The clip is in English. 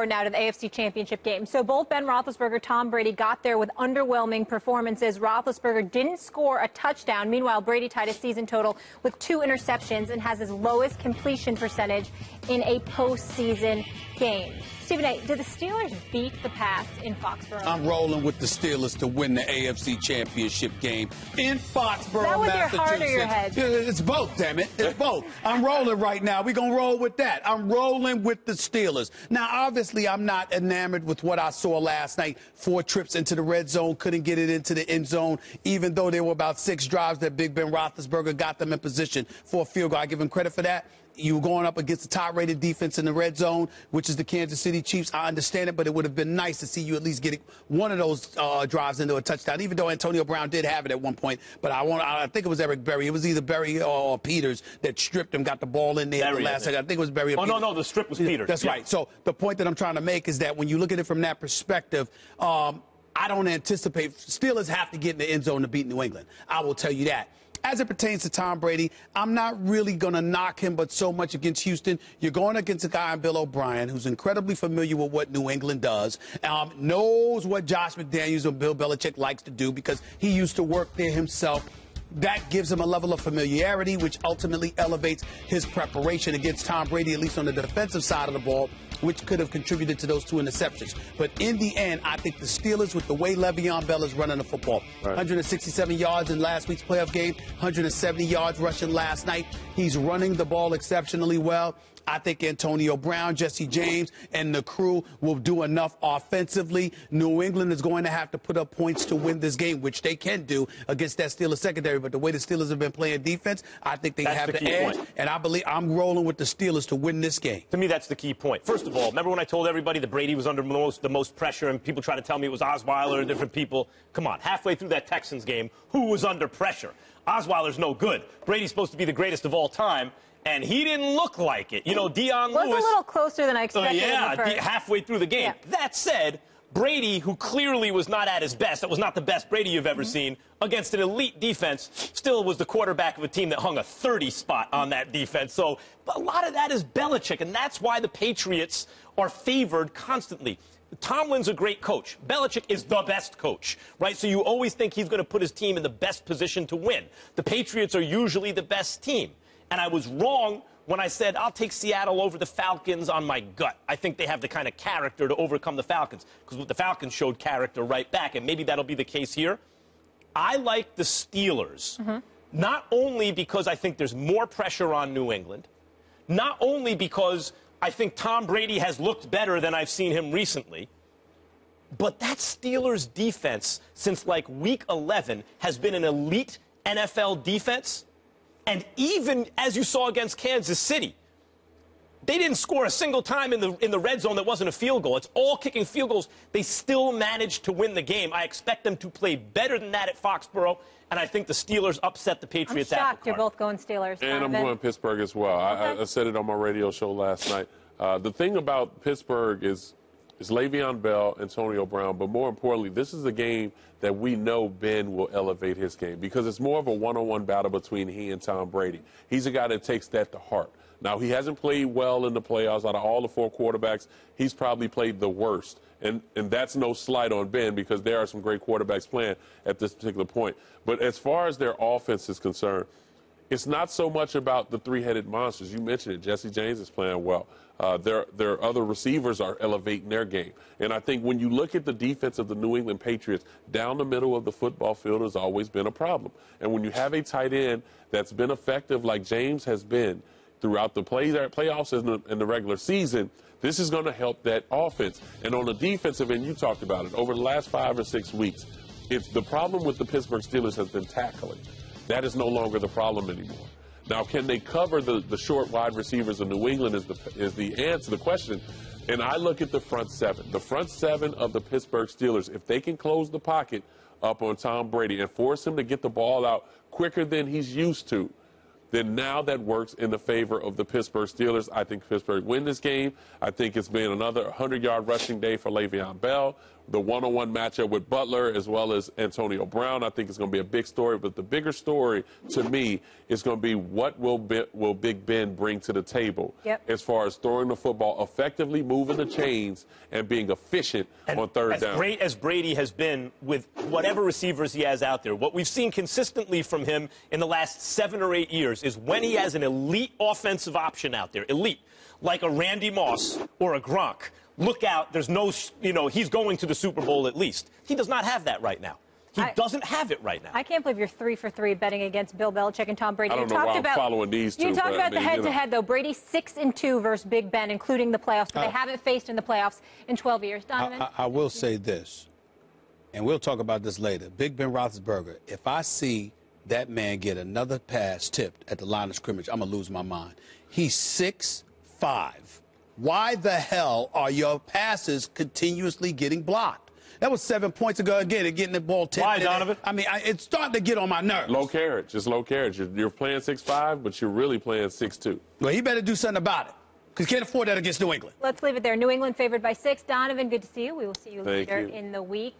Now to the AFC Championship game. So both Ben Roethlisberger, Tom Brady got there with underwhelming performances. Roethlisberger didn't score a touchdown. Meanwhile, Brady tied his season total with 2 interceptions and has his lowest completion percentage in a postseason game. Stephen A., did the Steelers beat the Pats in Foxborough? I'm rolling with the Steelers to win the AFC Championship game in Foxborough, that was Massachusetts. Your heart or your head? It's both, damn it. It's both. I'm rolling right now. We're going to roll with that. I'm rolling with the Steelers. Now, obviously, I'm not enamored with what I saw last night. 4 trips into the red zone, couldn't get it into the end zone, even though there were about 6 drives that Big Ben Roethlisberger got them in position for a field goal. I give him credit for that. You were going up against the top-rated defense in the red zone, which is the Kansas City Chiefs. I understand it, but it would have been nice to see you at least get one of those drives into a touchdown, even though Antonio Brown did have it at one point. But I think it was Eric Berry. It was either Berry or Peters that stripped him, got the ball in there at the last second. I think it was Berry or Peters. No, the strip was Peters. That's right. So the point that I'm trying to make is that when you look at it from that perspective, I don't anticipate Steelers have to get in the end zone to beat New England. I will tell you that. As it pertains to Tom Brady, I'm not really going to knock him, but so much against Houston. You're going against a guy in Bill O'Brien who's incredibly familiar with what New England does, knows what Josh McDaniels and Bill Belichick likes to do because he used to work there himself. That gives him a level of familiarity, which ultimately elevates his preparation against Tom Brady, at least on the defensive side of the ball, which could have contributed to those 2 interceptions. But in the end, I think the Steelers, with the way Le'Veon Bell is running the football, 167 yards in last week's playoff game, 170 yards rushing last night. He's running the ball exceptionally well. I think Antonio Brown, Jesse James, and the crew will do enough offensively. New England is going to have to put up points to win this game, which they can do against that Steelers secondary. But the way the Steelers have been playing defense, I think they have the edge. And I believe I'm rolling with the Steelers to win this game. To me, that's the key point. First of all, remember when I told everybody that Brady was under the most pressure and people try to tell me it was Osweiler and different people? Come on, halfway through that Texans game, who was under pressure? Osweiler's no good. Brady's supposed to be the greatest of all time. And he didn't look like it. You know, Dion Lewis. Was a little closer than I expected. Halfway through the game. Yeah. That said, Brady, who clearly was not at his best, that was not the best Brady you've ever seen, against an elite defense, still was the quarterback of a team that hung a 30 spot on that defense. So a lot of that is Belichick, and that's why the Patriots are favored constantly. Tomlin's a great coach. Belichick is the best coach, right? So you always think he's going to put his team in the best position to win. The Patriots are usually the best team. And I was wrong when I said I'll take Seattle over the Falcons on my gut. I think they have the kind of character to overcome the Falcons because the Falcons showed character right back, and maybe that'll be the case here. I like the Steelers, not only because I think there's more pressure on New England, not only because I think Tom Brady has looked better than I've seen him recently, but that Steelers defense since like week 11 has been an elite NFL defense. And even as you saw against Kansas City, they didn't score a single time in the red zone that wasn't a field goal. It's all kicking field goals. They still managed to win the game. I expect them to play better than that at Foxborough, and I think the Steelers upset the Patriots. I'm shocked you're both going Steelers. And I'm going Pittsburgh as well. Okay. I said it on my radio show last night. The thing about Pittsburgh is Le'Veon Bell, Antonio Brown, but more importantly, this is a game that we know Ben will elevate his game because it's more of a one-on-one battle between he and Tom Brady. He's a guy that takes that to heart. Now, he hasn't played well in the playoffs. Out of all the 4 quarterbacks, he's probably played the worst. And that's no slight on Ben because there are some great quarterbacks playing at this particular point. But as far as their offense is concerned, it's not so much about the 3-headed monsters. You mentioned it. Jesse James is playing well. Their other receivers are elevating their game. And I think when you look at the defense of the New England Patriots, down the middle of the football field has always been a problem. And when you have a tight end that's been effective like James has been throughout the playoffs and the regular season, this is going to help that offense. And on the defensive end, you talked about it. Over the last 5 or 6 weeks, it's the problem with the Pittsburgh Steelers has been tackling. That is no longer the problem anymore. Now, can they cover the short wide receivers of New England is the answer to the question. And I look at the front 7. The front 7 of the Pittsburgh Steelers, if they can close the pocket up on Tom Brady and force him to get the ball out quicker than he's used to, then now that works in the favor of the Pittsburgh Steelers. I think Pittsburgh win this game. I think it's been another 100-yard rushing day for Le'Veon Bell. the one-on-one matchup with Butler as well as Antonio Brown. I think it's going to be a big story. But the bigger story to me is going to be what will Big Ben bring to the table as far as throwing the football effectively, moving the chains, and being efficient on third down. As great as Brady has been with whatever receivers he has out there, what we've seen consistently from him in the last 7 or 8 years is when he has an elite offensive option out there, elite, like a Randy Moss or a Gronk, look out, there's no, he's going to the Super Bowl at least. He does not have that right now. He doesn't have it right now. I can't believe you're 3 for 3 betting against Bill Belichick and Tom Brady. I don't know why I'm following these two. You talked about the head-to-head, though. Brady 6-2 versus Big Ben, including the playoffs, but they haven't faced in the playoffs in 12 years. Donovan? I will say this, and we'll talk about this later. Big Ben Roethlisberger, if I see that man get another pass tipped at the line of scrimmage, I'm going to lose my mind. He's 6'5". Why the hell are your passes continuously getting blocked? That was 7 points ago again, getting the ball tipped. Why, Donovan? I mean, it's starting to get on my nerves. Low carriage, just low carriage. You're playing 6'5", but you're really playing 6'2". Well, he better do something about it, because he can't afford that against New England. Let's leave it there. New England favored by 6. Donovan, good to see you. We will see you later in the week.